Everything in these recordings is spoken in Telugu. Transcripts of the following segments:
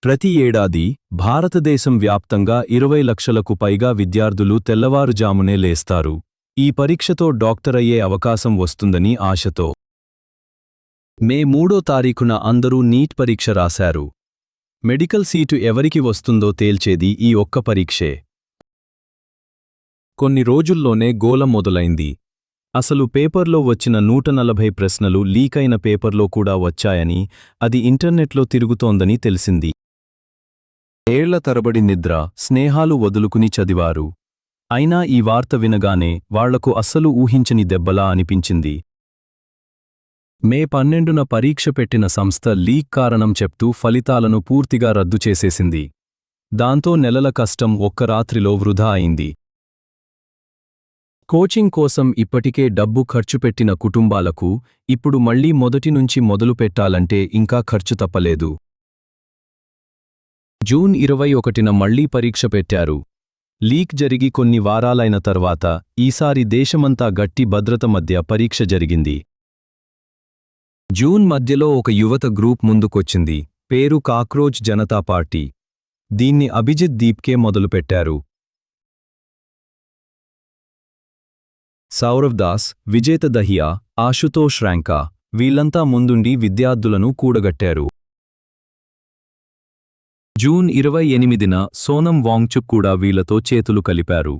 ప్రతి ఏడాది భారతదేశం వ్యాప్తంగా 20 లక్షలకు పైగా విద్యార్థులు తెల్లవారుజామునే లేస్తారు. ఈ పరీక్షతో డాక్టర్ అయ్యే అవకాశం వస్తుందని ఆశతో మే 3వ తారీఖున అందరూ నీట్ పరీక్ష రాశారు. మెడికల్ సీటు ఎవరికి వస్తుందో తేల్చేది ఈ ఒక్క పరీక్షే. కొన్ని రోజుల్లోనే గోల మొదలైంది. అసలు పేపర్లో వచ్చిన 140 ప్రశ్నలు లీకైన పేపర్లో కూడా వచ్చాయని, అది ఇంటర్నెట్లో తిరుగుతోందని తెలిసింది. ఏళ్ల తరబడి నిద్ర, స్నేహాలు వదులుకుని చదివారు. అయినా ఈ వార్త వినగానే వాళ్లకు అస్సలు ఊహించని దెబ్బలా అనిపించింది. మే 12న పరీక్ష పెట్టిన సంస్థ లీక్ కారణం చెప్తూ ఫలితాలను పూర్తిగా రద్దు చేసేసింది. దాంతో నెలల కష్టం ఒక్క రాత్రిలో వృధా అయింది. కోచింగ్ కోసం ఇప్పటికే డబ్బు ఖర్చుపెట్టిన కుటుంబాలకు ఇప్పుడు మళ్లీ మొదటి నుంచి మొదలుపెట్టాలంటే ఇంకా ఖర్చు తప్పలేదు. జూన్ 21న మళ్లీ పరీక్ష పెట్టారు. లీక్ జరిగి కొన్ని వారాలైన తర్వాత ఈసారి దేశమంతా గట్టి భద్రత మధ్య పరీక్ష జరిగింది. జూన్ మధ్యలో ఒక యువత గ్రూప్ ముందుకొచ్చింది. పేరు కాక్రోచ్ జనతా పార్టీ. దీన్ని అభిజిత్ దీప్కే మొదలుపెట్టారు. సౌరవ్ దాస్, విజేత దహియా, ఆశుతోష్ ర్యాంకా వీళ్లంతా ముందుండి విద్యార్థులను కూడగట్టారు. జూన్ 28న సోనం వాంగ్చుక్ కూడా వీళ్లతో చేతులు కలిపారు.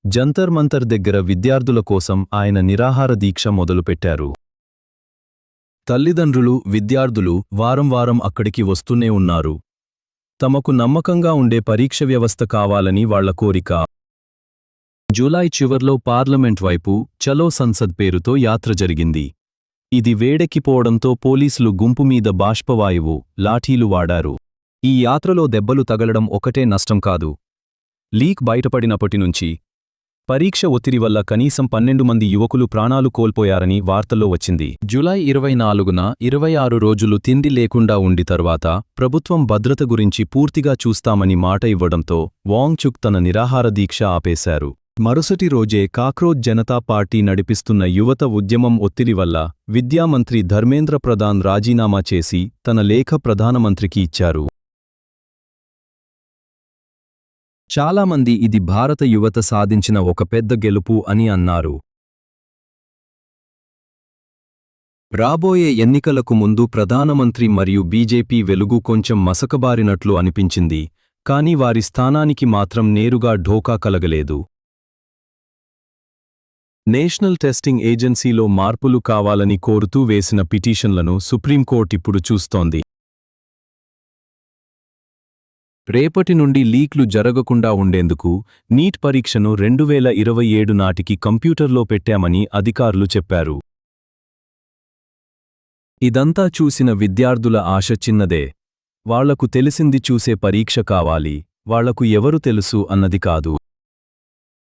జంతర్ మంతర్ దగ్గర విద్యార్థుల కోసం ఆయన నిరాహార దీక్ష మొదలుపెట్టారు. తల్లిదండ్రులు, విద్యార్థులు వారం వారం అక్కడికి వస్తూనే ఉన్నారు. తమకు నమ్మకంగా ఉండే పరీక్ష వ్యవస్థ కావాలని వాళ్ల కోరిక. జూలై చివర్లో పార్లమెంట్ వైపు చలో సంసద్ పేరుతో యాత్ర జరిగింది. ఇది వేడెక్కిపోవడంతో పోలీసులు గుంపుమీద బాష్పవాయువు, లాఠీలు వాడారు. ఈ యాత్రలో దెబ్బలు తగలడం ఒకటే నష్టం కాదు. లీక్ బయటపడినప్పటినుంచి పరీక్ష ఒత్తిడి వల్ల కనీసం 12 మంది యువకులు ప్రాణాలు కోల్పోయారని వార్తల్లో వచ్చింది. జూలై 24న 26 రోజులు తిండి లేకుండా ఉండి తర్వాత ప్రభుత్వం భద్రత గురించి పూర్తిగా చూస్తామని మాట ఇవ్వడంతో వాంగ్చుక్ తన నిరాహార దీక్ష ఆపేశారు. మరుసటి రోజే కాక్రోచ్ జనతా పార్టీ నడిపిస్తున్న యువత ఉద్యమం ఒత్తిడి వల్ల విద్యామంత్రి ధర్మేంద్ర ప్రధాన్ రాజీనామా చేసి తన లేఖ ప్రధానమంత్రికి ఇచ్చారు. చాలామంది ఇది భారత యువత సాధించిన ఒక పెద్ద గెలుపు అని అన్నారు. రాబోయే ఎన్నికలకు ముందు ప్రధానమంత్రి మరియు బీజేపీ వెలుగు కొంచెం మసకబారినట్లు అనిపించింది. కాని వారి స్థానానికి మాత్రం నేరుగా ఢోకా కలగలేదు. నేషనల్ టెస్టింగ్ ఏజెన్సీలో మార్పులు కావాలని కోరుతూ వేసిన పిటిషన్లను సుప్రీంకోర్టు ఇప్పుడు చూస్తోంది. రేపటి నుండి లీక్లు జరగకుండా ఉండేందుకు నీట్ పరీక్షను 2027 నాటికి కంప్యూటర్లో పెట్టామని అధికారులు చెప్పారు. ఇదంతా చూసిన విద్యార్థుల ఆశ చిన్నదే. వాళ్లకు తెలిసింది చూసే పరీక్ష కావాలి, వాళ్లకు ఎవరు తెలుసు అన్నది కాదు.